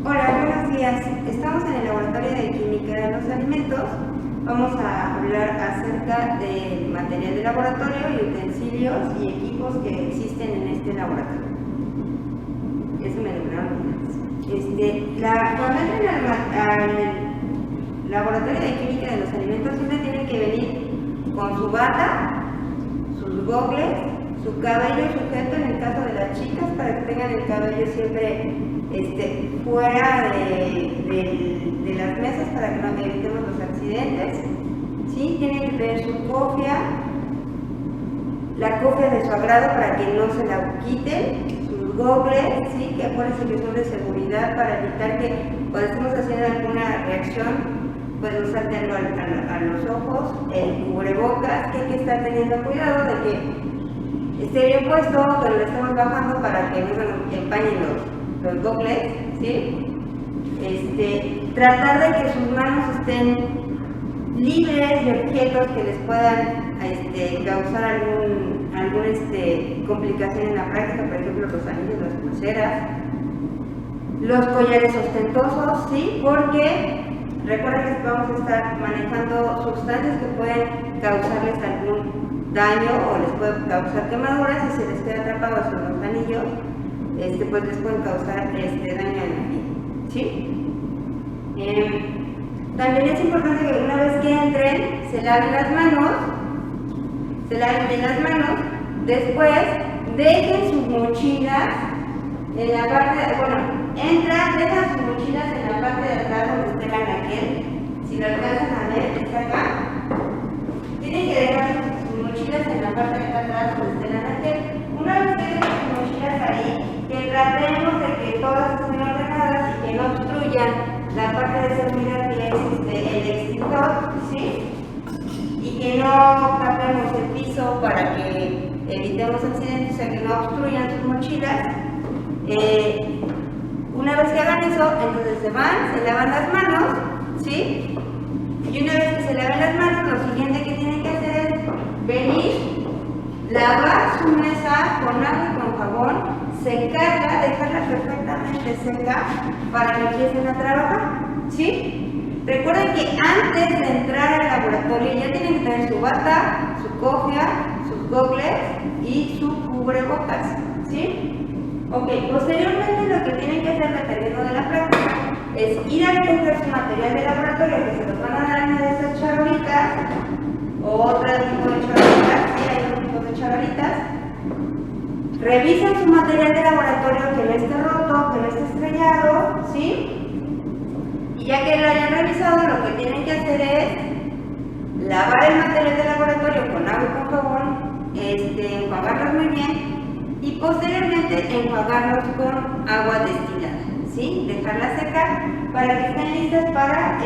Hola, buenos días. Estamos en el Laboratorio de Química de los Alimentos. Vamos a hablar acerca del material de laboratorio y utensilios y equipos que existen en este laboratorio. Eso me nombraron antes. Cuando entren al Laboratorio de Química de los Alimentos, siempre tienen que venir con su bata, sus gogles, su cabello sujeto en el caso de las chicas, para que tengan el cabello siempre fuera de las mesas, para que no evitemos los accidentes. ¿Sí? Tienen que tener su cofia, la cofia de su agrado para que no se la quiten, sus gogles, ¿sí? Que acuérdense que son de seguridad para evitar que cuando estemos haciendo alguna reacción pues nos salte algo a los ojos, el cubrebocas, que hay que estar teniendo cuidado de que esté bien puesto, pero lo estemos bajando para que no se nos empañen los gogles, ¿sí? Tratar de que sus manos estén libres de objetos que les puedan causar alguna complicación en la práctica, por ejemplo los anillos, las pulseras, los collares ostentosos, ¿sí? Porque recuerden que vamos a estar manejando sustancias que pueden causarles algún daño o les pueden causar quemaduras. Si se les queda atrapados en los anillos, pues les pueden causar daño en la piel, ¿sí? También es importante que una vez que entren, se laven las manos, después dejen sus mochilas en la parte dejan sus mochilas en la parte de atrás donde esté el anaquel. Si lo alcanzan a ver, está acá. Tienen que dejar sus mochilas en la parte de atrás donde esté el anaquel. Una vez que dejen sus mochilas ahí, que tratemos de que todas estén ordenadas y que no obstruyan la parte de seguridad que es el extintor, ¿sí? Y que no tapemos el piso para que evitemos accidentes, o sea, que no obstruyan sus mochilas. Una vez que hagan eso, entonces se lavan las manos, ¿sí? Y una vez que se laven las manos, lo siguiente que tienen que hacer es venir, lavar su mesa con agua y con jabón, secarla, dejarla perfectamente seca para que empiecen a trabajar, ¿sí? Recuerden que antes de entrar al laboratorio ya tienen que tener su bata, su cofia, sus gogles y su cubrebocas, ¿sí? Ok, posteriormente lo que tienen que hacer dependiendo de la práctica es ir a recoger su material de laboratorio, que se los van a dar en una de esas charolitas o otro tipo de charolitas, sí, hay otro tipo de charolitas. Revisen su material de laboratorio, que no esté roto, que no esté estrellado, ¿sí? Y ya que lo hayan revisado, lo que tienen que hacer es lavar el material de laboratorio con agua y con jabón, enjuagarlos muy bien y posteriormente enjuagarlos con agua destilada, ¿sí? Dejarlas secar para que estén listas para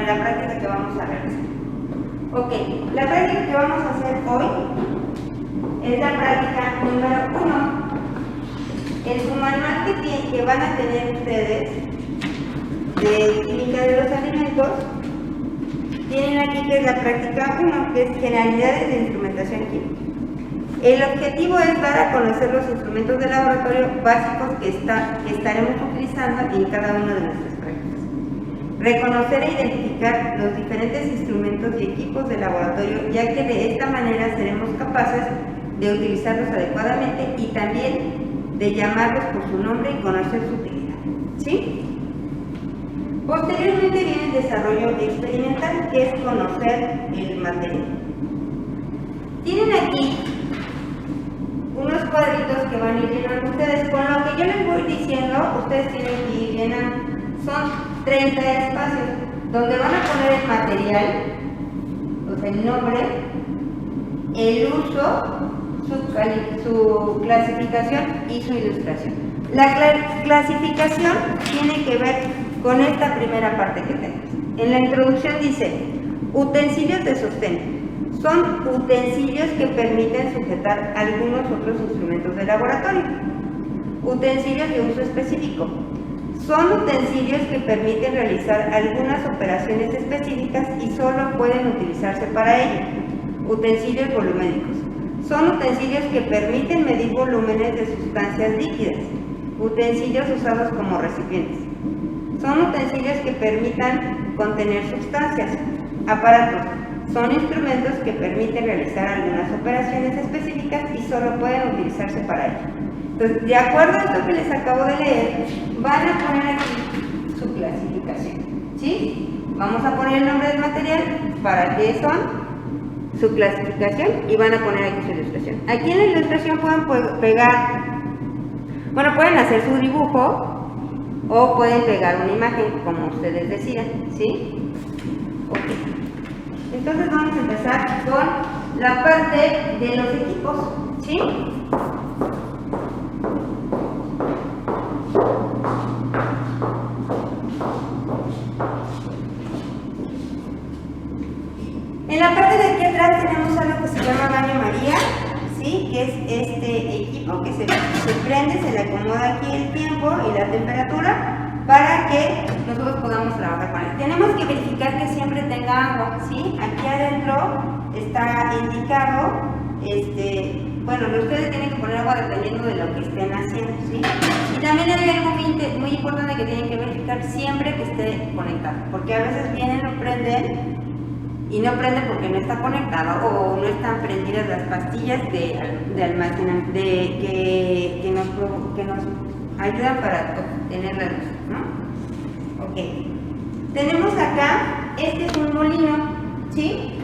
la práctica que vamos a realizar. Ok, la práctica que vamos a hacer hoy es la práctica número 1. En su manual que van a tener ustedes de Química de los Alimentos, tienen aquí que es la práctica 1, que es Generalidades de Instrumentación Química. El objetivo es dar a conocer los instrumentos de laboratorio básicos que estaremos utilizando en cada una de nuestras prácticas. Reconocer e identificar los diferentes instrumentos y equipos de laboratorio, ya que de esta manera seremos capaces de utilizarlos adecuadamente y también de llamarlos por su nombre y conocer su utilidad, ¿sí? Posteriormente viene el desarrollo experimental, que es conocer el material. Tienen aquí unos cuadritos que van a ir llenando ustedes. Con lo que yo les voy diciendo, ustedes tienen que ir llenando. Son 30 espacios donde van a poner el material, o sea, el nombre, el uso, su clasificación y su ilustración. La clasificación tiene que ver con esta primera parte que tenemos. En la introducción dice, utensilios de sostén. Son utensilios que permiten sujetar algunos otros instrumentos de laboratorio. Utensilios de uso específico. Son utensilios que permiten realizar algunas operaciones específicas y solo pueden utilizarse para ello. Utensilios volumétricos. Son utensilios que permiten medir volúmenes de sustancias líquidas. utensilios usados como recipientes. Son utensilios que permitan contener sustancias. Aparatos. Son instrumentos que permiten realizar algunas operaciones específicas y solo pueden utilizarse para ello. Entonces, de acuerdo a esto que les acabo de leer, van a poner aquí su clasificación, ¿sí? Vamos a poner el nombre del material, para qué son, su clasificación y van a poner aquí su ilustración. Aquí en la ilustración pueden pegar, bueno, pueden hacer su dibujo o pueden pegar una imagen, como ustedes decidan, ¿sí? Ok. Entonces vamos a empezar con la parte de los equipos, ¿sí? En la parte de aquí atrás tenemos algo que se llama baño María, ¿sí? Que es este equipo que se prende, se le acomoda aquí el tiempo y la temperatura para que nosotros podamos trabajar con él. Tenemos que verificar que siempre tenga agua, ¿sí? Aquí adentro está indicado, bueno, ustedes tienen que poner agua dependiendo de lo que estén haciendo, ¿sí? Y también hay algo muy importante que tienen que verificar siempre que esté conectado, porque a veces vienen, lo prenden y no prende porque no está conectado o no están prendidas las pastillas de almacenamiento que nos ayudan para obtener la luz, ¿no? Ok. Tenemos acá, este es un molino, ¿sí?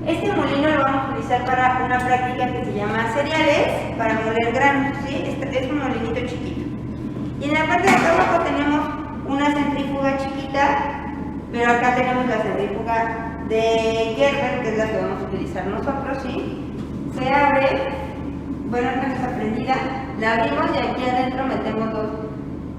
Este molino lo vamos a utilizar para una práctica que se llama cereales, para moler granos, ¿sí? Este es un molinito chiquito. Y en la parte de acá abajo tenemos una centrífuga chiquita, pero acá tenemos la centrífuga de Gerber, que es la que vamos a utilizar nosotros, ¿sí? Se abre, bueno, acá está prendida, la abrimos y aquí adentro metemos dos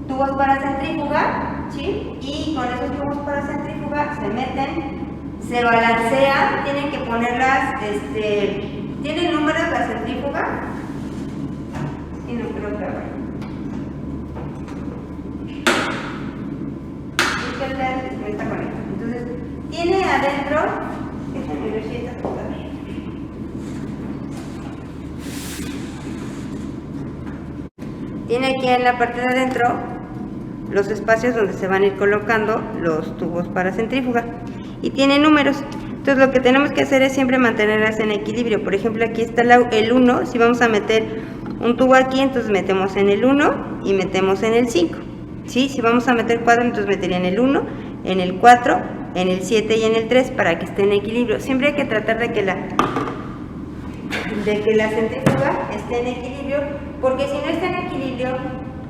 tubos para centrífuga, ¿sí? Y con esos tubos para centrífuga se meten, se balancean, tienen que ponerlas, ¿tienen números la centrífuga? Sí, no creo que habrá. Está conectado. Entonces, tiene adentro, déjenme ver si está todavía. Tiene aquí en la parte de adentro los espacios donde se van a ir colocando los tubos para centrífuga y tiene números. Entonces lo que tenemos que hacer es siempre mantenerlas en equilibrio. Por ejemplo, aquí está el 1, si vamos a meter un tubo aquí, entonces metemos en el 1 y metemos en el 5. ¿Sí? Si vamos a meter 4, entonces metería en el 1, en el 4, en el 7 y en el 3 para que esté en equilibrio. Siempre hay que tratar de que la centrífuga esté en equilibrio, porque si no está en equilibrio,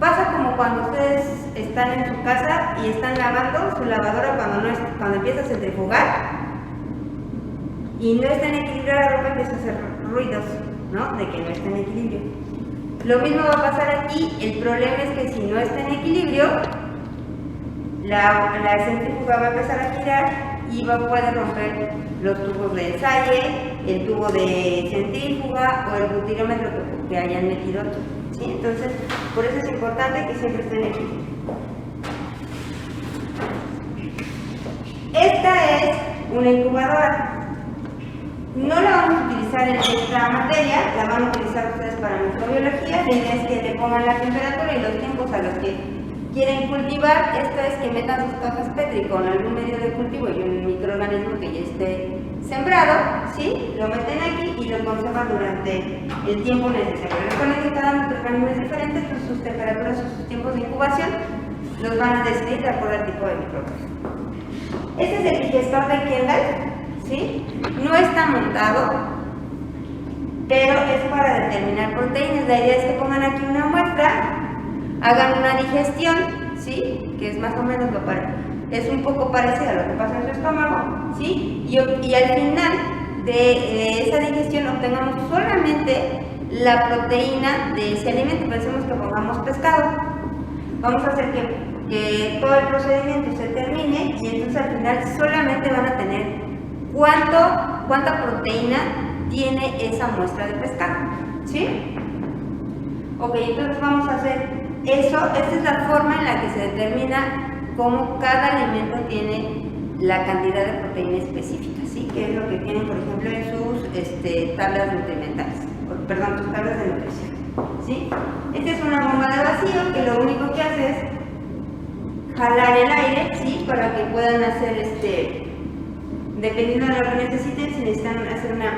pasa como cuando ustedes están en su casa y están lavando su lavadora cuando empieza a centrifugar y no está en equilibrio, la ropa empieza a hacer ruidos, ¿no? De que no está en equilibrio. Lo mismo va a pasar aquí. El problema es que si no está en equilibrio, la centrífuga va a empezar a girar y puede romper los tubos de ensaye, el tubo de centrífuga o el butirómetro que hayan metido aquí, ¿sí? Entonces, por eso es importante que siempre esté en equilibrio. Esta es una incubadora. No la vamos a utilizar en esta materia, la van a utilizar ustedes para microbiología. La idea es que le pongan la temperatura y los tiempos a los que quieren cultivar. Esto es que metan sus cajas Petri con algún medio de cultivo y un microorganismo que ya esté sembrado, ¿sí? Lo meten aquí y lo conservan durante el tiempo necesario. Recuerden que cada microorganismo es diferente, entonces sus temperaturas o sus tiempos de incubación los van a decidir de acuerdo al tipo de microorganismo. Este es el digestor de Kendall, ¿sí? No está montado, pero es para determinar proteínas. La idea es que pongan aquí una muestra, hagan una digestión, ¿sí? Que es más o menos es un poco parecido a lo que pasa en su estómago, ¿sí? Y al final de esa digestión obtengamos solamente la proteína de ese alimento. Pensemos que pongamos pescado. Vamos a hacer que todo el procedimiento se termine y entonces al final solamente van a tener cuánta proteína tiene esa muestra de pescado, ¿sí? Ok, entonces vamos a hacer eso. Esta es la forma en la que se determina cómo cada alimento tiene la cantidad de proteína específica, ¿sí? Que es lo que tienen, por ejemplo, en sus tablas nutrimentales, perdón, sus tablas de nutrición. ¿sí? Esta es una bomba de vacío que lo único que hace es jalar el aire, ¿sí? Para que puedan hacer dependiendo de lo que necesiten, si necesitan hacer una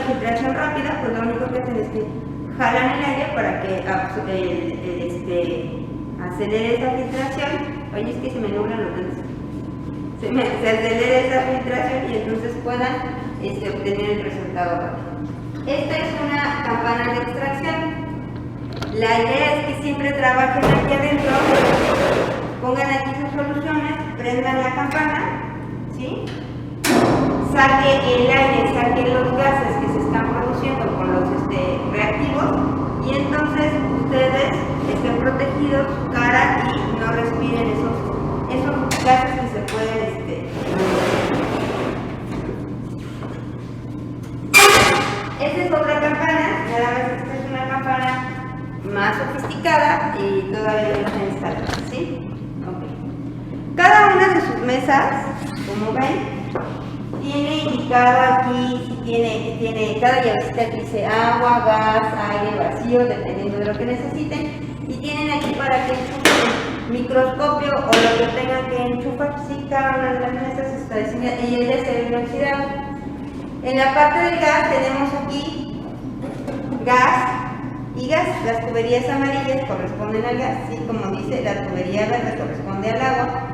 filtración rápida, pues lo único que hacen es que jalan el aire para que acelere esa filtración. Oye, es que se me nublan los dedos. Se acelere esa filtración y entonces puedan obtener el resultado rápido. Esta es una campana de extracción. La idea es que siempre trabajen aquí adentro, pongan aquí sus soluciones, prendan la campana, ¿sí? Saque el aire, saque los gases que se están produciendo con los reactivos y entonces ustedes estén protegidos su cara y no respiren esos gases que se pueden Esta es otra campana, nada más que esta es una campana más sofisticada y todavía no está instalada, ¿sí? Okay. Cada una de sus mesas, como ven, tiene indicado aquí, tiene cada llavecita que dice agua, gas, aire, vacío, dependiendo de lo que necesiten, y tienen aquí para que enchufen microscopio o lo que tengan que enchufar, sí, cada una de las mesas está diseñada y es de acero inoxidable. En la parte del gas tenemos aquí gas y gas. Las tuberías amarillas corresponden al gas, ¿sí? Como dice, la tubería verde corresponde al agua,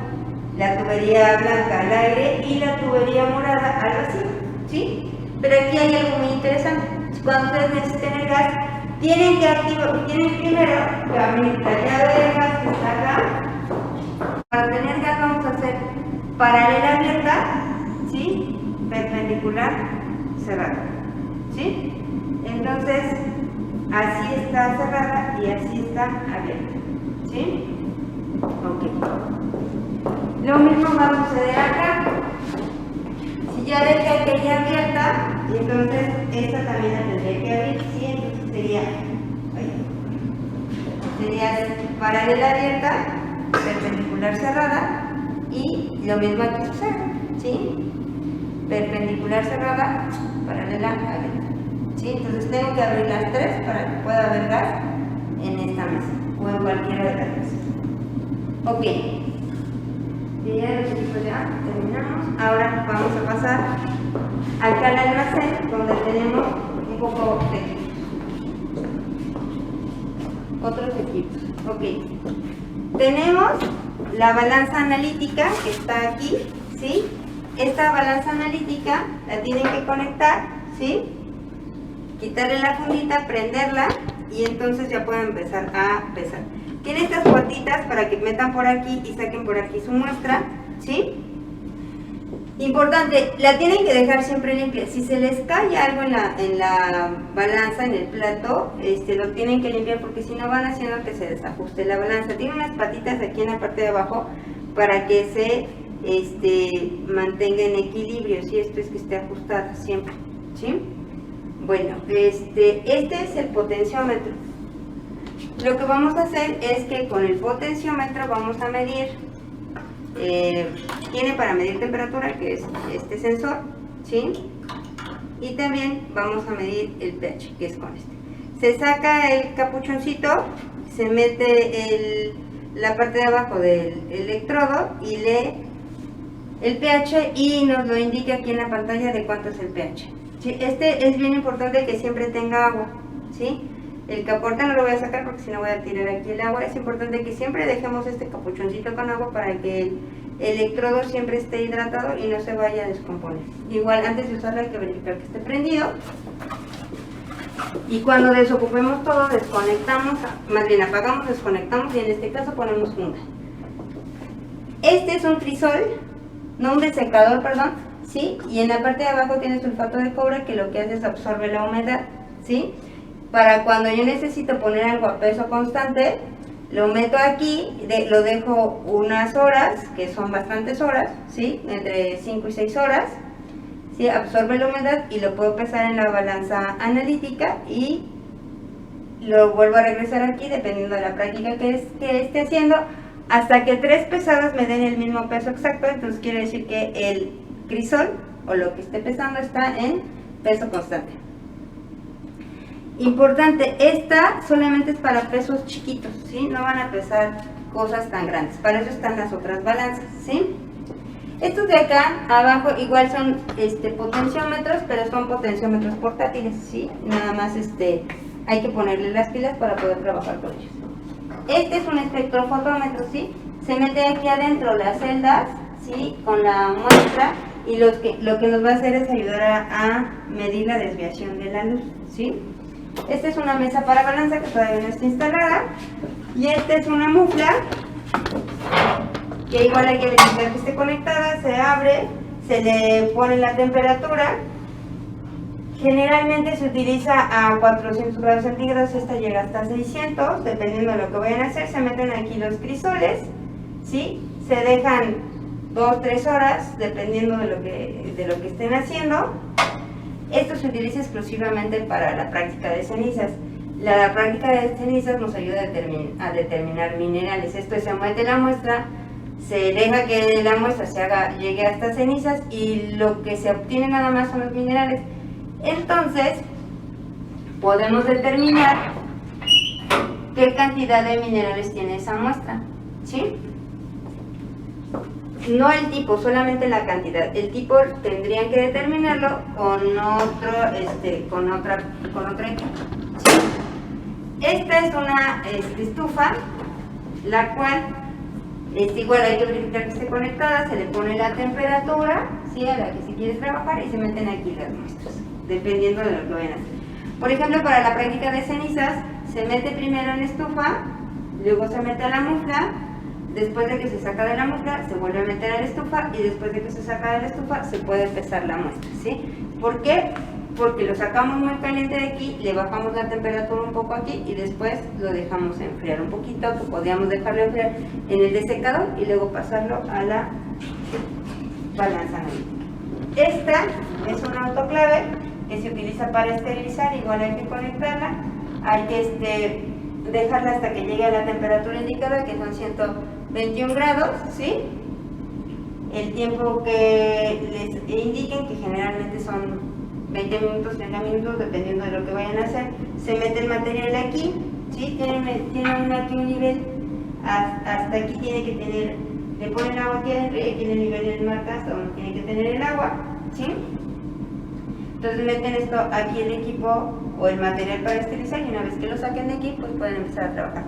la tubería blanca al aire y la tubería morada al vacío, ¿sí? Pero aquí hay algo muy interesante. Cuando ustedes necesiten el gas, tienen primero que abrir la llave de gas que está acá. Para tener gas vamos a hacer paralela abierta, ¿sí? Perpendicular cerrada, ¿sí? Entonces, así está cerrada y así está abierta, ¿sí? Ok. Lo mismo va a suceder acá. Si ya dejé aquella abierta, y entonces esta también la tendré que abrir, ¿sí? Entonces sería paralela abierta, perpendicular cerrada, y lo mismo aquí sucede, ¿sí? Perpendicular cerrada, paralela abierta, ¿sí? Entonces tengo que abrir las tres para que pueda haber gas en esta mesa o en cualquiera de las mesas. Ok. Ya terminamos. Ahora vamos a pasar acá al almacén donde tenemos un poco de equipos. Otros equipos. Ok. Tenemos la balanza analítica que está aquí, ¿sí? Esta balanza analítica la tienen que conectar, ¿sí? Quitarle la fundita, prenderla y entonces ya pueden empezar a pesar. Tiene estas puertitas para que metan por aquí y saquen por aquí su muestra, ¿sí? Importante, la tienen que dejar siempre limpia. Si se les cae algo en la balanza, en el plato, lo tienen que limpiar porque si no van haciendo que se desajuste la balanza. Tiene unas patitas aquí en la parte de abajo para que se mantenga en equilibrio, ¿sí? Esto es que esté ajustada siempre, ¿sí? Bueno, este es el potenciómetro. Lo que vamos a hacer es que con el potenciómetro vamos a medir, tiene para medir temperatura, que es este sensor, ¿sí? Y también vamos a medir el pH, que es con este. Se saca el capuchoncito, se mete la parte de abajo del electrodo y lee el pH y nos lo indica aquí en la pantalla de cuánto es el pH. ¿Sí? Es bien importante que siempre tenga agua, ¿sí? El caporte no lo voy a sacar porque si no voy a tirar aquí el agua. Es importante que siempre dejemos este capuchoncito con agua para que el electrodo siempre esté hidratado y no se vaya a descomponer. Igual antes de usarlo hay que verificar que esté prendido. Y cuando desocupemos todo, desconectamos, más bien apagamos, desconectamos y en este caso ponemos funda. Este es un crisol, no un desecador, perdón, ¿sí? Y en la parte de abajo tiene sulfato de cobre que lo que hace es absorbe la humedad, ¿sí? Para cuando yo necesito poner algo a peso constante, lo meto aquí, lo dejo unas horas, que son bastantes horas, ¿sí? Entre 5 y 6 horas, ¿sí? Absorbe la humedad y lo puedo pesar en la balanza analítica y lo vuelvo a regresar aquí dependiendo de la práctica que esté haciendo, hasta que 3 pesadas me den el mismo peso exacto. Entonces quiere decir que el crisol o lo que esté pesando está en peso constante, Importante, esta solamente es para pesos chiquitos, ¿sí? No van a pesar cosas tan grandes, para eso están las otras balanzas, ¿sí? Estos de acá abajo igual son potenciómetros, pero son potenciómetros portátiles, ¿sí? Nada más hay que ponerle las pilas para poder trabajar con ellos. Este es un espectrofotómetro, ¿sí? Se mete aquí adentro las celdas, ¿sí? Con la muestra, y lo que nos va a hacer es ayudar a medir la desviación de la luz, ¿sí? Esta es una mesa para balanza que todavía no está instalada, y esta es una mufla que igual hay que verificar que esté conectada. Se abre, se le pone la temperatura. Generalmente se utiliza a 400 grados centígrados, esta llega hasta 600, dependiendo de lo que vayan a hacer. Se meten aquí los crisoles, ¿sí? Se dejan 2-3 horas, dependiendo de lo que estén haciendo. Esto se utiliza exclusivamente para la práctica de cenizas. La práctica de cenizas nos ayuda a determinar minerales. Esto es, se mete la muestra, se deja que la muestra llegue hasta cenizas, y lo que se obtiene nada más son los minerales. Entonces, podemos determinar qué cantidad de minerales tiene esa muestra, ¿sí? No el tipo, solamente la cantidad. El tipo tendrían que determinarlo con otra equipo, ¿sí? Esta es una estufa, la cual igual hay que verificar que esté conectada. Se le pone la temperatura, ¿sí? A la que se quiere trabajar, y se meten aquí las muestras, dependiendo de lo que vayan a hacer. Por ejemplo, para la práctica de cenizas, se mete primero en la estufa, luego se mete a la mufla. Después de que se saca de la mufla, se vuelve a meter a la estufa, y después de que se saca de la estufa, se puede pesar la muestra, ¿sí? ¿Por qué? Porque lo sacamos muy caliente de aquí, le bajamos la temperatura un poco aquí, y después lo dejamos enfriar un poquito, que podríamos dejarlo enfriar en el desecador y luego pasarlo a la balanza analítica. Esta es una autoclave que se utiliza para esterilizar. Igual hay que conectarla, hay que dejarla hasta que llegue a la temperatura indicada, que son 121 grados, ¿sí? El tiempo que les indiquen, que generalmente son 20 minutos, 30 minutos, dependiendo de lo que vayan a hacer. Se mete el material aquí, ¿sí? Tienen aquí un nivel, hasta aquí tiene que tener, le ponen agua aquí adentro, y aquí en el nivel del marca hasta donde tiene que tener el agua, ¿sí? Entonces meten esto aquí, el equipo o el material para esterilizar, y una vez que lo saquen de aquí, pues pueden empezar a trabajar.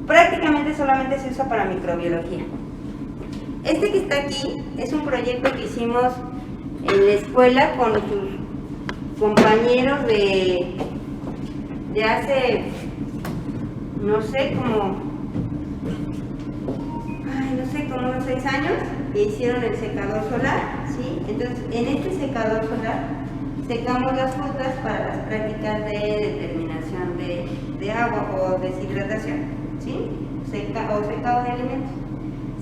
Prácticamente solamente se usa para microbiología. Este que está aquí es un proyecto que hicimos en la escuela con sus compañeros de hace, no sé, como unos 6 años, que hicieron el secador solar, ¿sí? Entonces, en este secador solar secamos las frutas para las prácticas de determinación de agua o deshidratación, ¿sí? O secado de alimentos.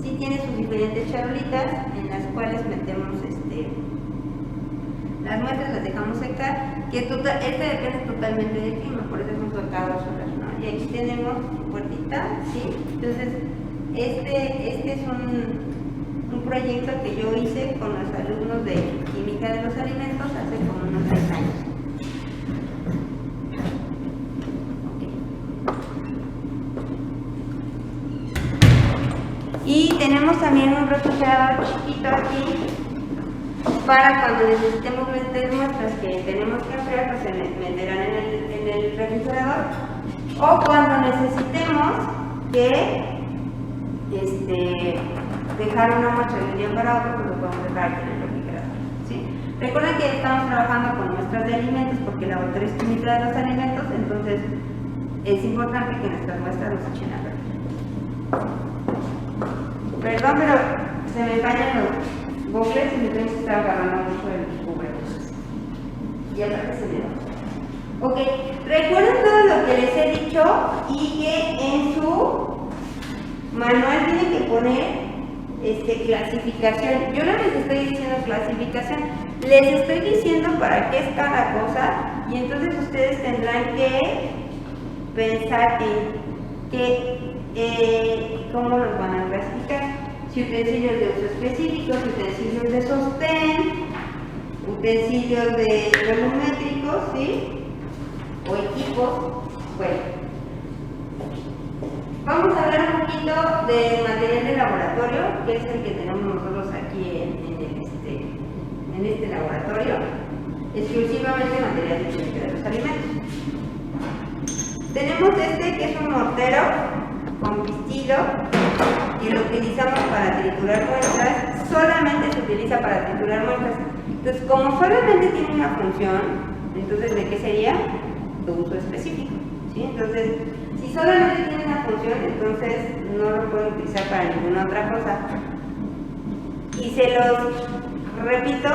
Sí, tiene sus diferentes charolitas en las cuales metemos las muestras, las dejamos secar, que depende totalmente del clima, por eso es un secador solar, ¿no? Y aquí tenemos puertita, ¿sí? Entonces, este es un proyecto que yo hice con los alumnos de Química de los Alimentos hace como unos 3 años. Okay. Y tenemos también un refrigerador chiquito aquí, para cuando necesitemos meter muestras que tenemos que enfriar, pues se meterán en el refrigerador, o cuando necesitemos que dejar una muestra de un día para otro, pues lo podemos dejar aquí en el refrigerador, ¿sí? Recuerden que estamos trabajando con muestras de alimentos, porque el laboratorio es química de los alimentos, entonces es importante que nuestras muestras nos echen a perder. Perdón, pero se me fallan los gogles y me tengo que estar agarrando mucho el cubrebocas. Y aparte se me da. Ok, recuerden todo lo que les he dicho, y que en su manual tienen que poner clasificación. Yo no les estoy diciendo clasificación, les estoy diciendo para qué es cada cosa, y entonces ustedes tendrán que pensar en cómo los van a clasificar. Si utensilios de uso específico, utensilios de sostén, utensilios de volumétricos, ¿sí? o equipos. Bueno, vamos a hablar un poquito del material de laboratorio, que es el que tenemos nosotros aquí en este laboratorio, exclusivamente material de ciencia de los alimentos. Tenemos este que es un mortero con pistilo y lo utilizamos para triturar muestras. Solamente se utiliza para triturar muestras. Entonces, como solamente tiene una función, entonces ¿de qué sería? De uso específico, ¿sí? Entonces, si solamente tiene una función, entonces no lo pueden utilizar para ninguna otra cosa. Y se los repito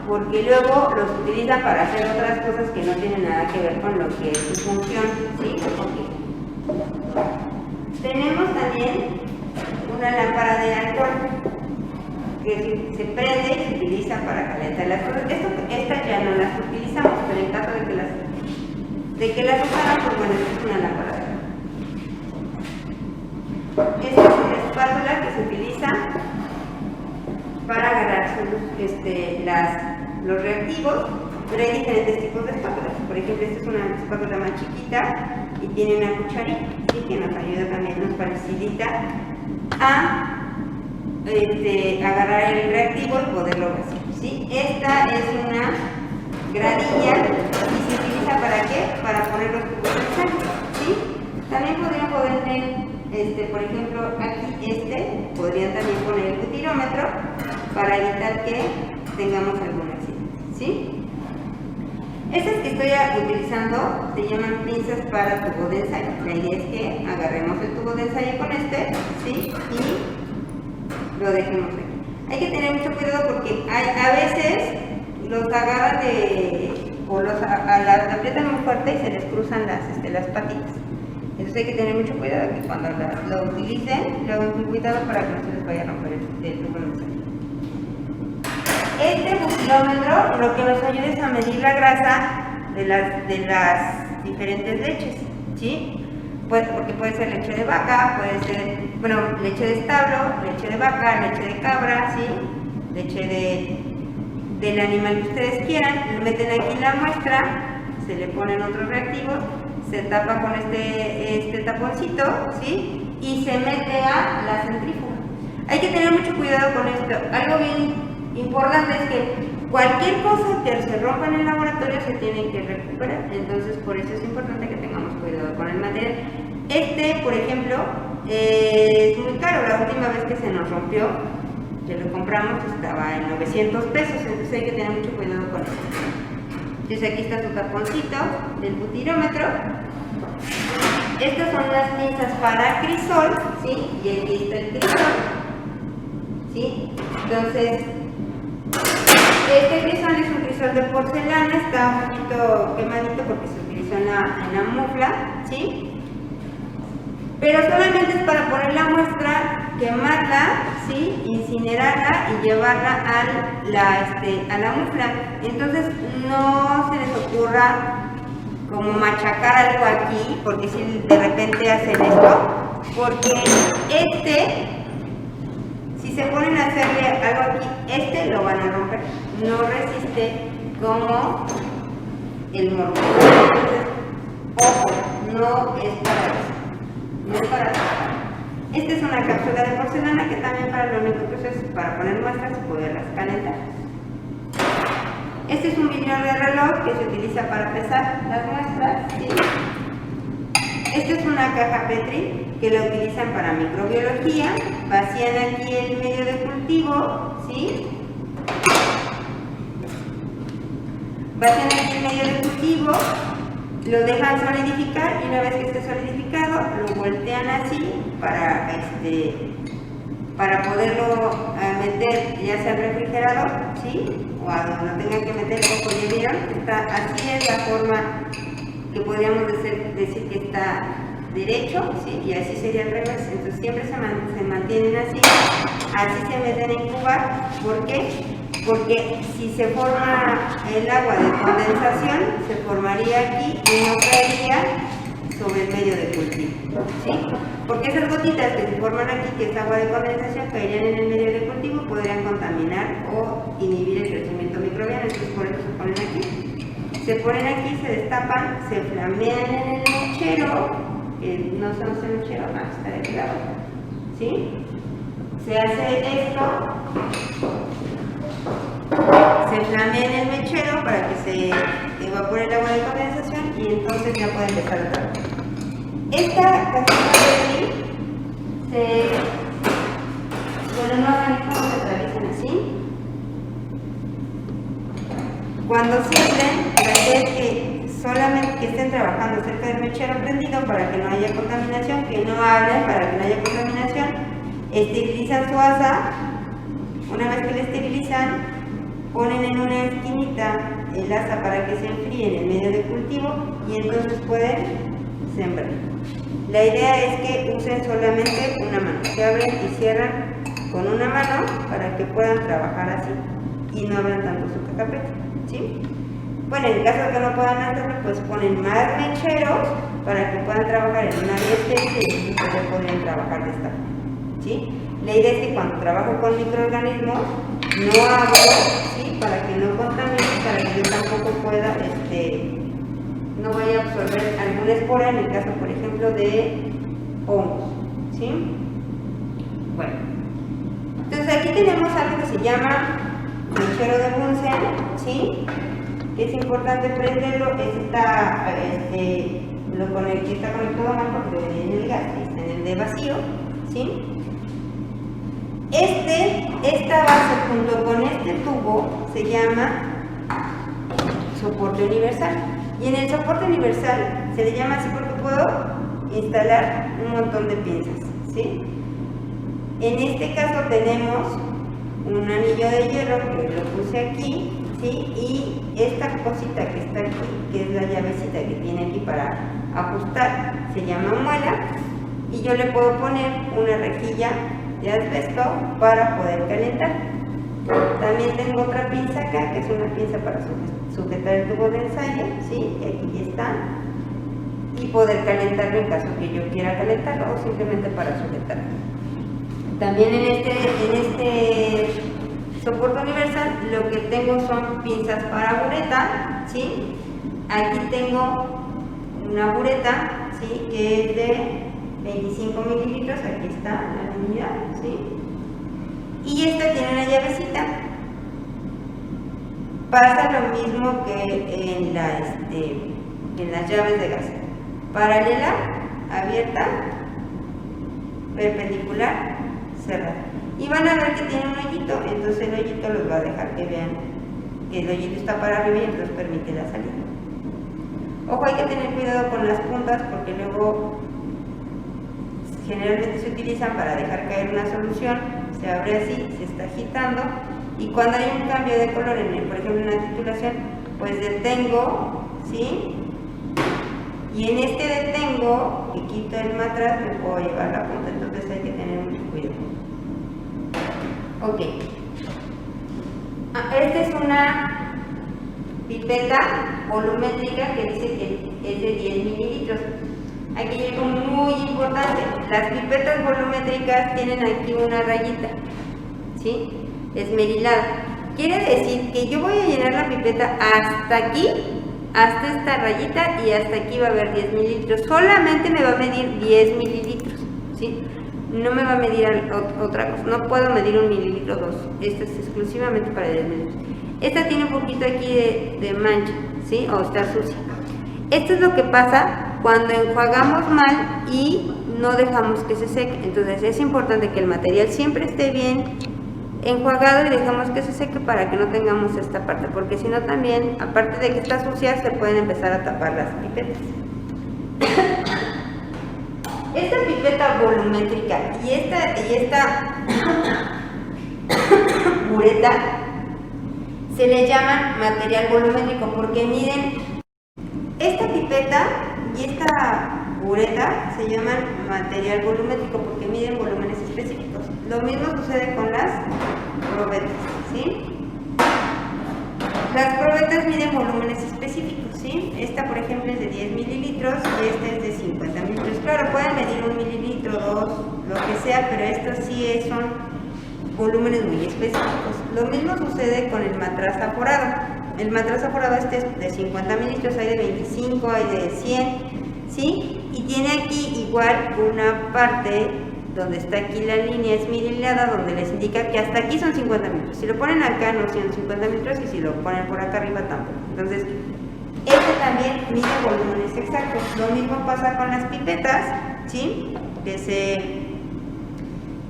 porque luego los utilizan para hacer otras cosas que no tienen nada que ver con lo que es su función, ¿sí? Okay. Tenemos también una lámpara de alcohol que se prende y se utiliza para calentar las cosas. Estas ya no las utilizamos, pero en caso de que las usaran, pues bueno, esta es una lámpara de alcohol. Esta es una espátula que se utiliza para agarrar los reactivos, pero hay diferentes tipos de espátulas. Por ejemplo, esta es una espátula más chiquita y tiene una cucharita, ¿sí? Que nos ayuda también, nos facilita a agarrar el reactivo y poderlo vaciar, ¿sí? Esta es una gradilla y se utiliza ¿para qué? Para poner los tubos de sangre, ¿sí? También podrían poner, por ejemplo, aquí podrían también poner el butirómetro para evitar que tengamos algún accidente, ¿sí? Estas que estoy utilizando se llaman pinzas para tubo de ensayo. La idea es que agarremos el tubo de ensayo con ¿sí? Y lo dejemos aquí. Hay que tener mucho cuidado porque a veces los agarran o los aprietan muy fuerte y se les cruzan las patitas. Entonces hay que tener mucho cuidado que cuando lo utilicen, lo hagan con cuidado para que no se les vaya a romper el tubo de ensayo. Este butilómetro lo que nos ayuda es a medir la grasa de las diferentes leches, ¿sí? Porque puede ser leche de vaca, puede ser, leche de establo, leche de vaca, leche de cabra, ¿sí? Leche del animal que ustedes quieran. Le meten aquí la muestra, se le ponen otros reactivos, se tapa con este taponcito, ¿sí? Y se mete a la centrífuga. Hay que tener mucho cuidado con esto. Algo bien importante es que cualquier cosa que se rompa en el laboratorio se tiene que recuperar. Entonces, por eso es importante que tengamos cuidado con el material. Por ejemplo, es muy caro. La última vez que se nos rompió, que lo compramos, estaba en 900 pesos. Entonces hay que tener mucho cuidado con esto. Entonces aquí está su taponcito del butirómetro. Estas son las pinzas para crisol, ¿sí? Y aquí está el crisol, ¿sí? Entonces, este crisol es un crisol de porcelana, está un poquito quemadito porque se utilizó en la mufla, ¿sí? Pero solamente es para poner la muestra, quemarla, ¿sí? Incinerarla y llevarla a la mufla. Entonces no se les ocurra como machacar algo aquí, porque si de repente hacen esto, porque si se ponen a hacerle algo aquí, lo van a romper. No resiste como el mortero. Ojo, no es para eso. No es para eso. Esta es una cápsula de porcelana que también para lo único que usa es para poner muestras y poderlas calentar. Este es un vidrio de reloj que se utiliza para pesar las muestras, ¿sí? Esta es una caja Petri que la utilizan para microbiología. Vacían aquí el medio de cultivo, ¿sí? Vacían aquí el medio de cultivo, lo dejan solidificar y una vez que esté solidificado lo voltean así para poderlo meter ya sea al refrigerador, ¿sí? O a donde lo tengan que meter, como ya vieron, así es la forma que podríamos decir que está derecho, ¿sí? Y así sería al revés. Entonces siempre se mantienen así se meten a incubar. ¿Por qué? Porque si se forma el agua de condensación, se formaría aquí y no caería sobre el medio de cultivo, ¿sí? Porque esas gotitas que se forman aquí, que es agua de condensación, caerían en el medio de cultivo, podrían contaminar o inhibir el crecimiento microbiano. Entonces por eso se ponen aquí, se ponen aquí, se destapan, se flamean en el mechero, que no se usa el mechero, está de aquel lado, ¿sí? Se hace esto, se flamea en el mechero para que se evapore el agua de condensación y entonces ya puede empezar a trabajar. Esta casita de aquí bueno, no organizamos, se atraviesan así. Cuando cierren, la idea es que solamente que estén trabajando cerca del mechero prendido para que no haya contaminación, que no hablen para que no haya contaminación, esterilizan su asa. Una vez que la esterilizan, ponen en una esquinita el asa para que se enfríe en el medio de cultivo y entonces pueden sembrar. La idea es que usen solamente una mano, se abren y cierran con una mano para que puedan trabajar así y no abran tanto su cacapete, ¿sí? Bueno, en caso de que no puedan hacerlo, pues ponen más mecheros para que puedan trabajar en una área estéril y entonces podrían trabajar de esta forma, ¿sí? La idea es que cuando trabajo con microorganismos no abro, ¿sí? Para que no contamine, para que yo tampoco pueda, no vaya a absorber alguna espora en el caso, por ejemplo, de hongos, ¿sí? Bueno, entonces aquí tenemos algo que se llama mechero de Bunsen, ¿sí? Es importante prenderlo, lo con el que está conectado mal porque en el gas, está en el de vacío, ¿sí? Esta base junto con este tubo se llama soporte universal. Y en el soporte universal se le llama así porque puedo instalar un montón de pinzas, ¿sí? En este caso tenemos un anillo de hierro que lo puse aquí, ¿sí? Y esta cosita que está aquí, que es la llavecita que tiene aquí para ajustar, se llama muela. Y yo le puedo poner una rejilla de asbesto para poder calentar. También tengo otra pinza acá, que es una pinza para sujetar el tubo de ensayo, ¿sí? Y aquí está. Y poder calentarlo en caso que yo quiera calentarlo o simplemente para sujetarlo. También en este soporte universal lo que tengo son pinzas para bureta, ¿sí? Aquí tengo una bureta, ¿sí? Que es de 25 mililitros, aquí está la unidad, ¿sí? Y esta tiene una llavecita. Pasa lo mismo que en las llaves de gas. Paralela, abierta, perpendicular, cerrada. Y van a ver que tiene un hoyito, entonces el hoyito los va a dejar que vean que el hoyito está para arriba y entonces permite la salida. Ojo, hay que tener cuidado con las puntas porque luego generalmente se utilizan para dejar caer una solución, se abre así, se está agitando y cuando hay un cambio de color, por ejemplo en una titulación, pues detengo, ¿sí? Y en este detengo, que quito el matraz, me puedo llevar la punta, entonces hay que tener mucho cuidado. Ok. Esta es una pipeta volumétrica que dice que es de 10 mililitros. Aquí hay algo muy importante, las pipetas volumétricas tienen aquí una rayita, ¿sí? Esmerilada. Quiere decir que yo voy a llenar la pipeta hasta aquí, hasta esta rayita y hasta aquí va a haber 10 mililitros. Solamente me va a medir 10 mililitros, ¿sí? No me va a medir otra cosa, no puedo medir 1 mililitro o 2. Esta es exclusivamente para 10 mililitros. Esta tiene un poquito aquí de mancha, ¿sí? O está sucia. Esto es lo que pasa cuando enjuagamos mal y no dejamos que se seque. Entonces es importante que el material siempre esté bien enjuagado y dejamos que se seque para que no tengamos esta parte, porque si no también, aparte de que está sucia, se pueden empezar a tapar las pipetas. Esta pipeta volumétrica y esta bureta se le llama material volumétrico porque miden. Esta pipeta y esta bureta se llaman material volumétrico porque miden volúmenes específicos. Lo mismo sucede con las probetas, ¿sí? Las probetas miden volúmenes específicos, ¿sí? Esta, por ejemplo, es de 10 mililitros y esta es de 50 mililitros. Claro, pueden medir 1 mililitro, 2, lo que sea, pero estos sí son volúmenes muy específicos. Lo mismo sucede con el matraz aforado. el matrazo forado este es de 50 mililitros, hay de 25, hay de 100, ¿sí? Y tiene aquí igual una parte donde está aquí la línea esmerilada, donde les indica que hasta aquí son 50 mililitros. Si lo ponen acá no son 50 mililitros, y si lo ponen por acá arriba tampoco. Entonces, este también mide volúmenes exactos. Lo mismo pasa con las pipetas, ¿sí? Que se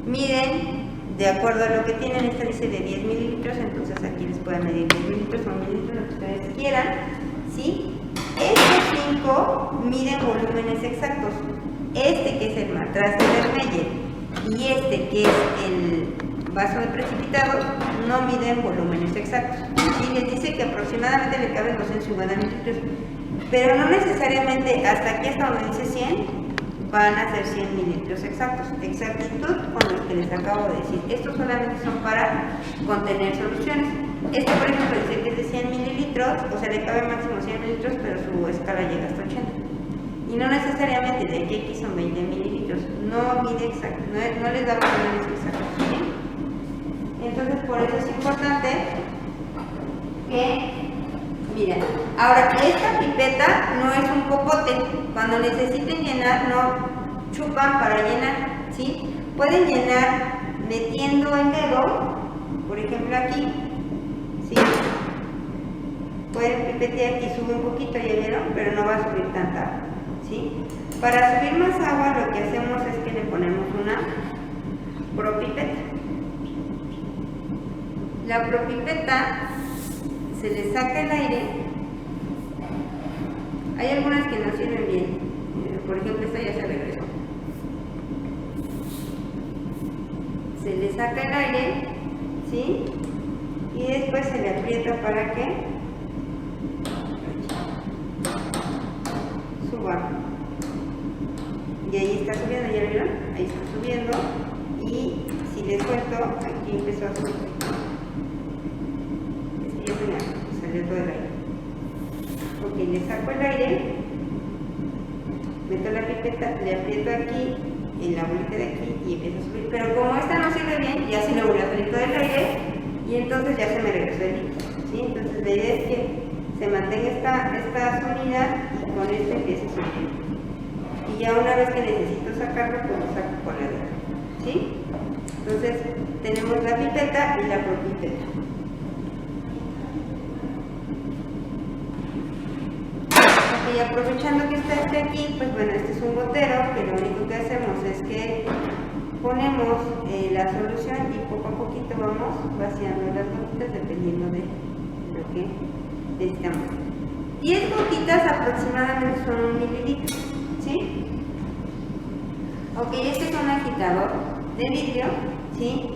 miden de acuerdo a lo que tienen. Esta dice de 10 mililitros, entonces aquí les pueden medir 10 mililitros o mililitros, lo que ustedes quieran, ¿sí? Estos 5 miden volúmenes exactos. Este que es el matraz de Vermeyer y este que es el vaso de precipitados no miden volúmenes exactos. Y les dice que aproximadamente le caben 250 mililitros, pero no necesariamente hasta aquí, hasta donde dice 100, van a ser 100 mililitros exactos. Exactitud con lo que les acabo de decir. Estos solamente son para contener soluciones. Este, por ejemplo, dice que es de 100 mililitros, o sea, le cabe máximo 100 mililitros, pero su escala llega hasta 80. Y no necesariamente de aquí son 20 mililitros, no mide exacto, no les da volúmenes exactos, ¿sí? Entonces, por eso es importante que, miren, ahora, esta pipeta no es un popote. Cuando necesiten llenar, no chupan para llenar, ¿sí? Pueden llenar metiendo el dedo, por ejemplo aquí, ¿sí? Pueden pipetear y sube un poquito, ya vieron, pero no va a subir tanta, ¿sí? Para subir más agua, lo que hacemos es que le ponemos una propipeta. La propipeta se le saca el aire. Hay algunas que no sirven bien, por ejemplo esta ya se regresó. Se le saca el aire, ¿sí? Y después se le aprieta para que suba. Y ahí está subiendo, ¿ya vieron? Ahí está subiendo. Y si le suelto, aquí empezó a subir. Ya salió todo el aire. Ok, le saco el aire, meto la pipeta, le aprieto aquí, en la bolita de aquí, y empiezo a subir. Pero como esta no sirve bien, ya se le volvió a salir todo el aire, y entonces ya se me regresó el líquido, ¿sí? Entonces la idea es que se mantenga esta subida y con esto empiece a subir. Y ya una vez que necesito sacarlo, pues lo saco con la dedo, ¿sí? Entonces tenemos la pipeta y la propipeta. Y aprovechando que está este aquí, pues bueno, este es un gotero, que lo único que hacemos es que ponemos la solución y poco a poquito vamos vaciando las gotitas dependiendo de lo que necesitamos. 10 gotitas aproximadamente son 1 mililitro, ¿sí? Ok, este es un agitador de vidrio, ¿sí?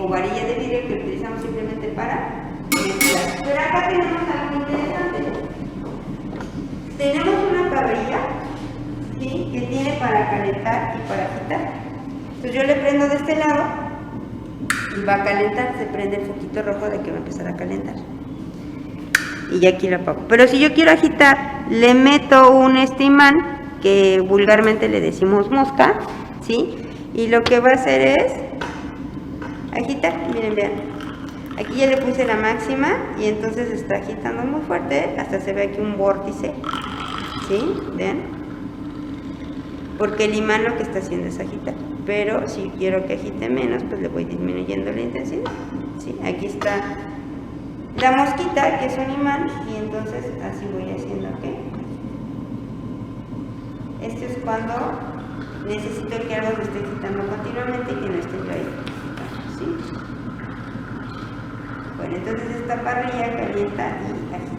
O varilla de vidrio que utilizamos simplemente para mezclar. Pero acá tenemos algo interesante. Tenemos una parrilla, ¿sí? Que tiene para calentar y para agitar. Entonces yo le prendo de este lado y va a calentar, se prende el foquito rojo de que va a empezar a calentar. Y ya aquí lo apago. Pero si yo quiero agitar, le meto un imán, que vulgarmente le decimos mosca, ¿sí? Y lo que va a hacer es agitar. Miren, vean. Aquí ya le puse la máxima y entonces está agitando muy fuerte, hasta se ve aquí un vórtice, ¿sí? ¿Ven? Porque el imán lo que está haciendo es agitar, pero si quiero que agite menos, pues le voy disminuyendo la intensidad, ¿sí? Aquí está la mosquita, que es un imán, y entonces así voy haciendo, ¿ok? Esto es cuando necesito que algo se esté agitando continuamente y que no esté yo ahí, ¿sí? Bueno, entonces esta parrilla calienta y agita.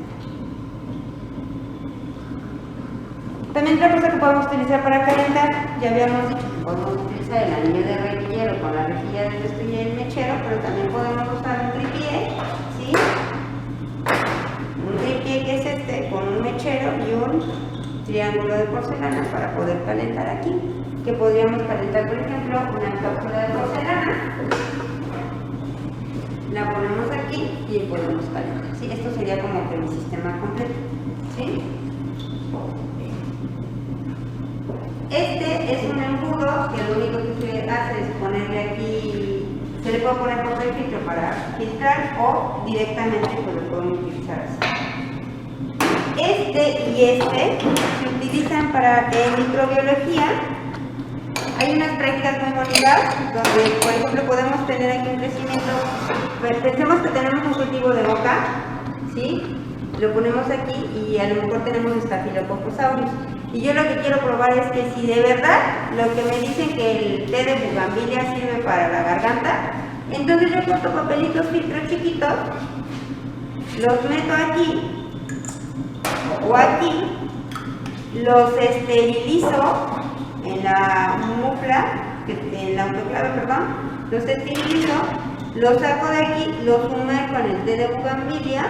También otra cosa que podemos utilizar para calentar, ya habíamos dicho que podemos utilizar el anillo de rejillero con la rejilla del esto y el mechero, pero también podemos usar un tripié, ¿sí? Un tripié que es este, con un mechero y un triángulo de porcelana para poder calentar aquí. Que podríamos calentar, por ejemplo, una cápsula de porcelana. La ponemos aquí y podemos calentar, ¿sí? Esto sería como que mi sistema completo, ¿sí? Este es un embudo que lo único que se hace es ponerle aquí, se le puedo poner papel filtro para filtrar o directamente pues lo pueden utilizar así. Este y este se utilizan para microbiología. Hay unas prácticas muy bonitas donde, por ejemplo, podemos tener aquí un crecimiento. Pensemos que tenemos un cultivo de boca, ¿sí? Lo ponemos aquí y a lo mejor tenemos Staphylococcus aureus. Y yo lo que quiero probar es que si de verdad lo que me dicen que el té de bugambilia sirve para la garganta, entonces yo corto papelitos filtros chiquitos, los meto aquí o aquí, los esterilizo en la mufla, en la autoclave, perdón, los esterilizo, los saco de aquí, los sumerjo en el té de bugambilia,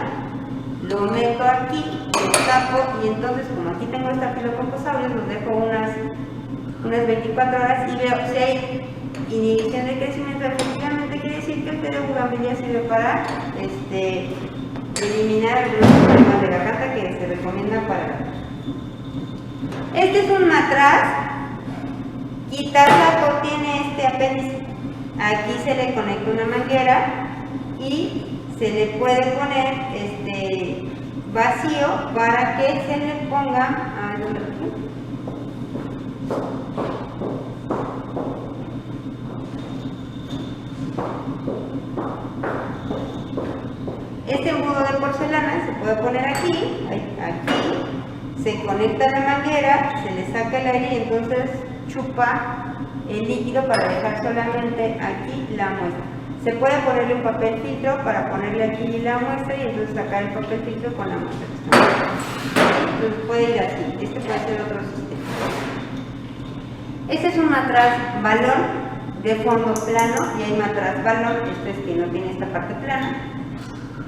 lo meto aquí, lo tapo y entonces como aquí tengo Staphylococcus aureus, los dejo unas 24 horas y veo si hay inhibición de crecimiento. Efectivamente quiere decir que el té de bugambilia sirve para eliminar algunos problemas de garganta que se recomiendan para. Este es un matraz. Quitasaco tiene este apéndice. Aquí se le conecta una manguera y se le puede poner vacío para que se le ponga. Este embudo de porcelana se puede poner aquí, se conecta la manguera, se le saca el aire y entonces chupa el líquido para dejar solamente aquí la muestra. Se puede ponerle un papel filtro para ponerle aquí la muestra y entonces sacar el papel filtro con la muestra. Entonces puede ir así, este puede ser otro sistema. Este es un matraz balón de fondo plano y hay matraz balón, este es que no tiene esta parte plana,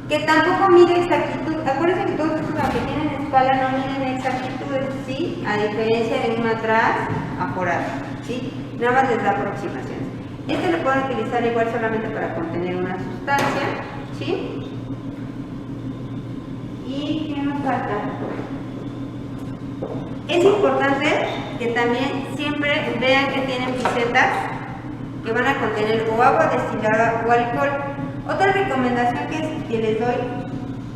que tampoco mide exactitud. Acuérdense que todos estos que tienen escala no miden exactitudes, ¿sí? A diferencia de un matraz aforado, ¿sí? Nada más les da aproximaciones. Este lo pueden utilizar igual solamente para contener una sustancia, ¿sí? ¿Y qué nos falta? Es importante que también siempre vean que tienen pisetas que van a contener o agua destilada o alcohol. Otra recomendación que les doy,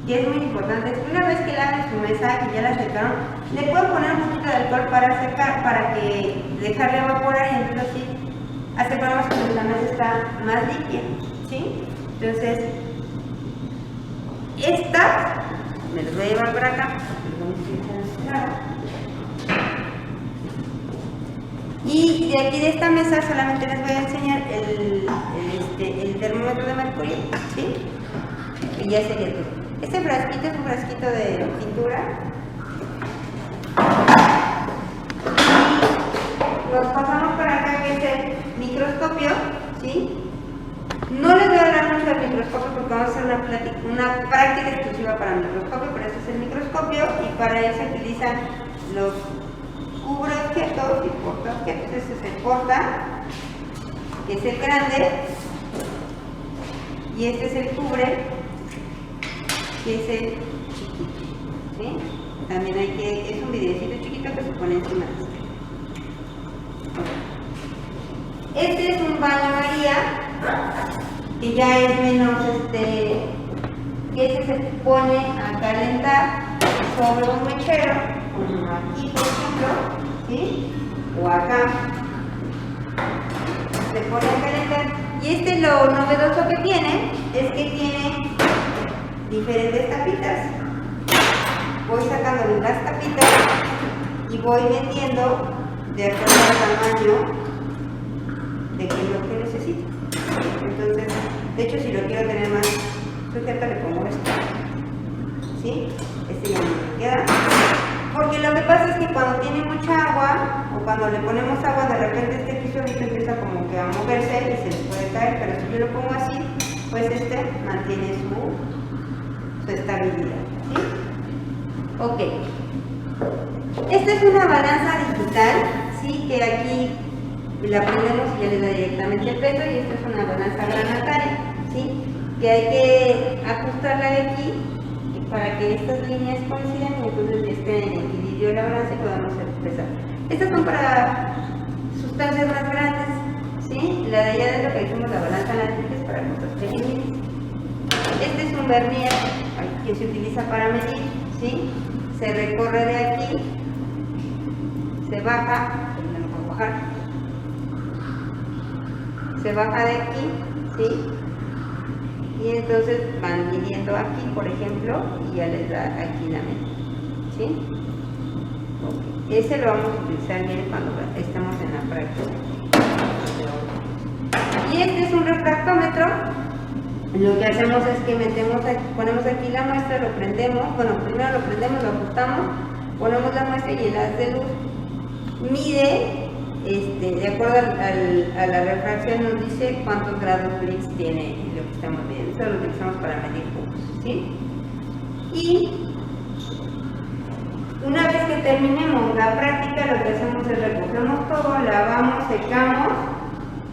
que es muy importante, es que una vez que laven su mesa, que ya la secaron, le pueden poner un poquito de alcohol para secar, para que dejarle evaporar y entonces así aseguramos que la mesa está más limpia, ¿sí? Entonces, esta me los voy a llevar para acá, y de aquí de esta mesa solamente les voy a enseñar el termómetro de mercurio, ¿sí? Y ya sería todo. Este frasquito es un frasquito de pintura. Y nos pasamos para acá, que es el microscopio, ¿sí? No les voy a hablar mucho del microscopio porque vamos a hacer una práctica exclusiva para el microscopio, pero este es el microscopio y para eso se utilizan los cubreobjetos y portaobjetos. Este es el porta, que es el grande, y este es el cubre, que es el chiquito, ¿sí? También es un videocito chiquito que se pone encima de este. Este es un baño María, que ya es menos, que este se pone a calentar sobre un mechero, como aquí por ejemplo, ¿sí? O acá, se pone a calentar. Y lo novedoso que tiene es que tiene diferentes tapitas. Voy sacando las tapitas y voy metiendo de acuerdo al tamaño de lo que necesito. Entonces, de hecho, si lo quiero tener más sujeto, le pongo esto, ¿sí? Este ya no me queda. Porque lo que pasa es que cuando tiene mucha agua, o cuando le ponemos agua, de repente este piso empieza como que a moverse y se les puede caer, pero si yo lo pongo así, pues mantiene su estabilidad, ¿sí? Ok. Esta es una balanza digital, ¿sí? Que aquí la prendemos y ya le da directamente el peso, y esta es una balanza granataria, ¿sí? Que hay que ajustarla de aquí para que estas líneas coincidan y entonces esté en equilibrio la balanza y podamos pesar. Estas son para sustancias más grandes, ¿sí? ¿sí? La de allá adentro que hicimos la balanza analítica es para cosas pequeñitas. Este es un vernier que se utiliza para medir, ¿sí? Se recorre de aquí, se baja, no lo puedo bajar, se baja de aquí, ¿sí? Y entonces van midiendo aquí, por ejemplo, y ya les da aquí la medida, ¿sí? Okay. Ese lo vamos a utilizar bien cuando estemos en la práctica. Y este es un refractómetro. Lo que hacemos es que ponemos aquí la muestra, lo prendemos, bueno, primero lo prendemos, lo ajustamos, ponemos la muestra y el haz de luz mide, de acuerdo a la refracción nos dice cuántos grados Brix tiene lo que estamos viendo. Eso lo utilizamos para medir focos, ¿sí? Y una vez que terminemos la práctica, lo que hacemos es recogemos todo, lavamos, secamos,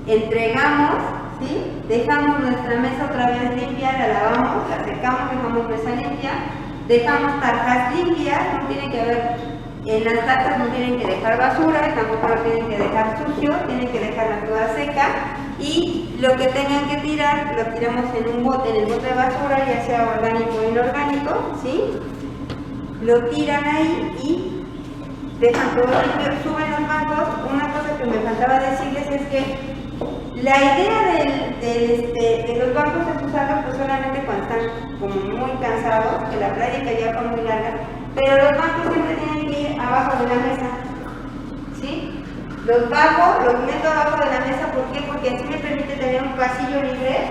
entregamos, ¿sí? Dejamos nuestra mesa otra vez limpia, la lavamos, la secamos, dejamos mesa limpia, dejamos tarjas limpias, no tiene que haber, en las tarjas no tienen que dejar basura, tampoco lo tienen que dejar sucio, tienen que dejarla toda seca, y lo que tengan que tirar, lo tiramos en un bote, en el bote de basura, ya sea orgánico o inorgánico, ¿sí? Lo tiran ahí y dejan todo limpio, suben los bancos. Una cosa que me faltaba decirles es que la idea de los bancos es usarlos pues solamente cuando están como muy cansados, que la plática ya fue muy larga, pero los bancos siempre tienen que ir abajo de la mesa, ¿sí? Los meto abajo de la mesa, ¿por qué? Porque así me permite tener un pasillo libre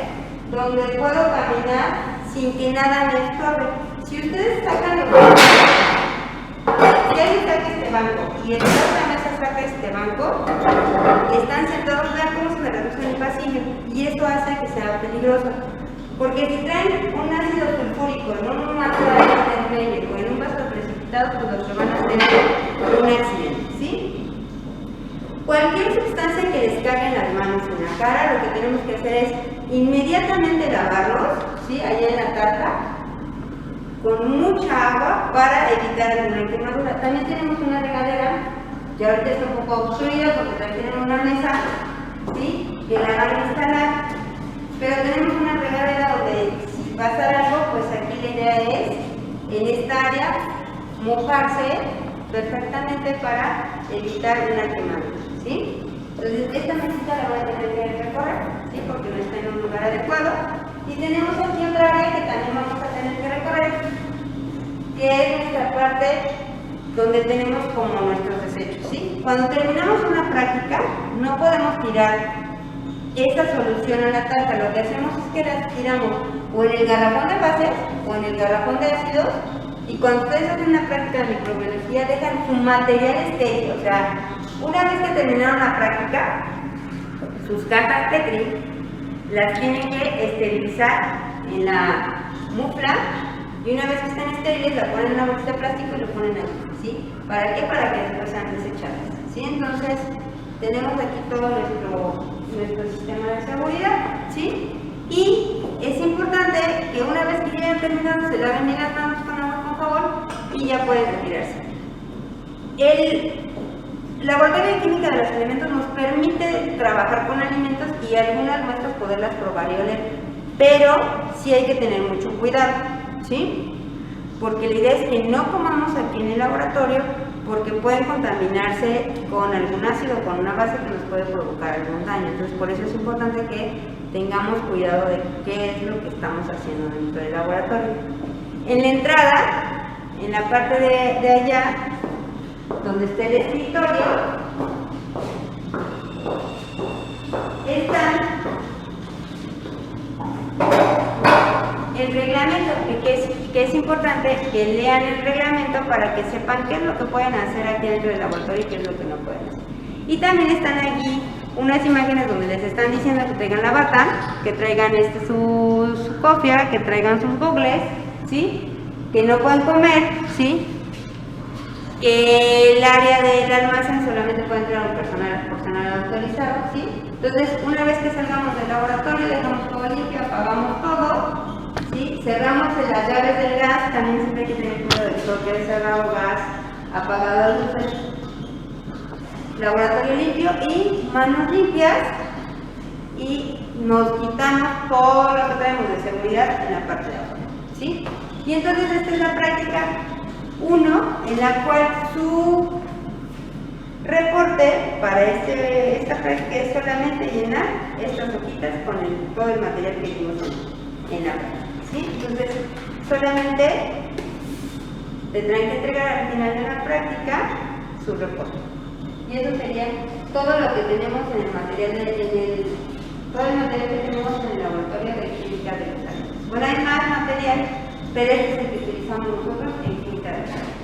donde puedo caminar sin que nada me estorbe. Si ustedes sacan los bancos, si alguien saca este banco y el de otra mesa saca este banco, están sentados, vean cómo se me reduce el pasillo, y esto hace que sea peligroso. Porque si traen un ácido sulfúrico en un vaso de Meyer o en un vaso precipitado, pues los que van a tener un accidente, ¿sí? Cualquier sustancia que les caiga en las manos, en la cara, lo que tenemos que hacer es inmediatamente lavarlos, ¿sí? Allá en la tarta, con mucha agua para evitar alguna quemadura. También tenemos una regadera, que ahorita está un poco obstruida porque también tienen una mesa, ¿sí? Que la van a instalar, pero tenemos una regadera donde si pasara algo, pues aquí la idea es, en esta área, mojarse perfectamente para evitar una quemadura, ¿sí? Entonces esta mesita la voy a tener que recorrer, ¿sí? Porque no está en un lugar adecuado. Y tenemos aquí otra área que también vamos a tener que recorrer, que es nuestra parte donde tenemos como nuestros desechos, ¿sí? Cuando terminamos una práctica, no podemos tirar esta solución a la tarta. Lo que hacemos es que las tiramos o en el garrafón de bases o en el garrafón de ácidos, y cuando ustedes hacen una práctica de microbiología dejan su material estéril, o sea, una vez que terminaron la práctica, sus cajas Petri las tienen que esterilizar en la mufla, y una vez que estén estériles la ponen en una bolsita de plástico y lo ponen ahí, ¿sí? ¿Para qué? Para que después sean desechadas, ¿sí? Entonces tenemos aquí todo nuestro sistema de seguridad, ¿sí? Y es importante que una vez que ya hayan terminado se laven bien las manos con agua con jabón y ya pueden retirarse. El laboratorio de química de los alimentos nos permite trabajar con alimentos y algunas muestras poderlas probar y oler, pero sí hay que tener mucho cuidado, ¿sí? Porque la idea es que no comamos aquí en el laboratorio, porque pueden contaminarse con algún ácido o con una base que nos puede provocar algún daño. Entonces por eso es importante que tengamos cuidado de qué es lo que estamos haciendo dentro del laboratorio. En la entrada, en la parte de allá, donde está el escritorio, está el reglamento, que es importante que lean el reglamento para que sepan qué es lo que pueden hacer aquí dentro del laboratorio y qué es lo que no pueden hacer. Y también están aquí unas imágenes donde les están diciendo que traigan la bata, que traigan su cofia, que traigan sus gogles, ¿sí? Que no pueden comer, ¿sí? Que el área del almacén solamente puede entrar un personal autorizado, ¿sí? Entonces, una vez que salgamos del laboratorio, dejamos todo limpio, apagamos todo, ¿sí? Cerramos las llaves del gas, también siempre hay que tener cuidado de todo que es cerrado, gas, apagado las luces, laboratorio limpio y manos limpias, y nos quitamos todo lo que tenemos de seguridad en la parte de abajo, ¿sí? Y entonces esta es la práctica 1, en la cual su reporte para esta práctica es solamente llenar estas hojitas con todo el material que vimos en la práctica, ¿sí? Entonces, solamente tendrán que entregar al final de la práctica su reporte. Y eso sería todo lo que tenemos en el material todo el material que tenemos en el laboratorio de química de los alimentos. Bueno, hay más material, pero este es el que utilizamos nosotros en química de los alimentos.